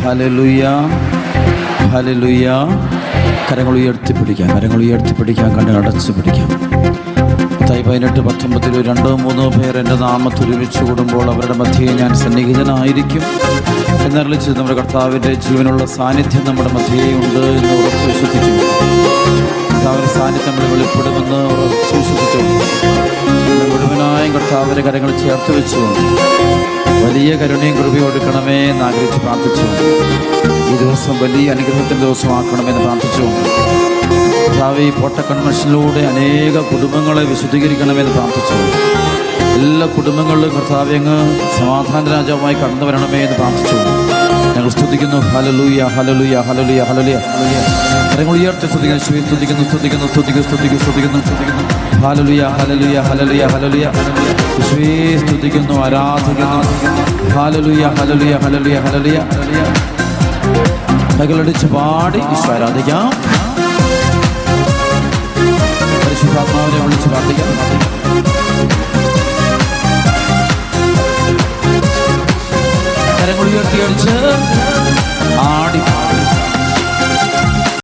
Hallelujah, hallelujah. കരങ്ങൾ ഉയർത്തിപ്പിടിക്കാം, കരങ്ങൾ ഉയർത്തിപ്പിടിക്കാം, കണ്ണ് അടച്ചു പിടിക്കാം. 18:19 2-3 പേർ എൻ്റെ നാമത്തിൽ ഒരുമിച്ച് കൂടുമ്പോൾ അവരുടെ മധ്യേ ഞാൻ സന്നിഹിതനായിരിക്കും എന്നറിയിച്ച് നമ്മുടെ കർത്താവിൻ്റെ ജീവനുള്ള സാന്നിധ്യം നമ്മുടെ മധ്യേയുണ്ട് എന്ന് ഉറച്ചു വിശ്വസിച്ചു. കർത്താവിൻ്റെ സാന്നിധ്യം നമ്മൾ വെളിപ്പെടുമെന്ന് ഉറച്ചു വിശ്വസിച്ചു. മുഴുവനായും കർത്താവിൻ്റെ കരങ്ങൾ ചേർത്ത് വെച്ചു വലിയ കരുണയും കൃപയും കൊടുക്കണമേ എന്ന് ആഗ്രഹിച്ച് പ്രാർത്ഥിച്ചു. ഈ ദിവസം വലിയ അനുഗ്രഹത്തിൻ്റെ ദിവസമാക്കണമെന്ന് പ്രാർത്ഥിച്ചു. കർത്താവേ, ഈ പോട്ട കൺവെൻഷനിലൂടെ അനേക കുടുംബങ്ങളെ വിശുദ്ധീകരിക്കണമെന്ന് പ്രാർത്ഥിച്ചു. എല്ലാ കുടുംബങ്ങളിലും കർത്താവേ അങ്ങ് സമാധാന രാജാവുമായി കടന്നു വരണമേ എന്ന് പ്രാർത്ഥിച്ചു. ഞങ്ങൾ സ്തുതിക്കുന്നു. Hallelujah, hallelujah, hallelujah, hallelujah. കരങ്ങൾ ഉയർത്തി സ്തുതിക്കുന്നു, സ്തുതിക്കുന്നു, സ്തുതിക്കുന്നു, സ്തുതിക്കുന്നു, സ്തുതിക്കുന്നു, സ്തുതിക്കുന്നു, സ്തുതിക്കുന്നു. Hallelujah, hallelujah, hallelujah, hallelujah. യേശുവേ സ്തുതിക്കുന്നു, ആരാധിക്കുന്നു. Hallelujah, hallelujah, hallelujah, hallelujah. കൈകളടിച്ച് പാടി ഈശോ ആരാധിക്കാം. പരിശുദ്ധാത്മാവിനെ വിളിച്ച് പ്രാർത്ഥിക്കാം. കരങ്ങൾ ഉയർത്തി അടിച്ച്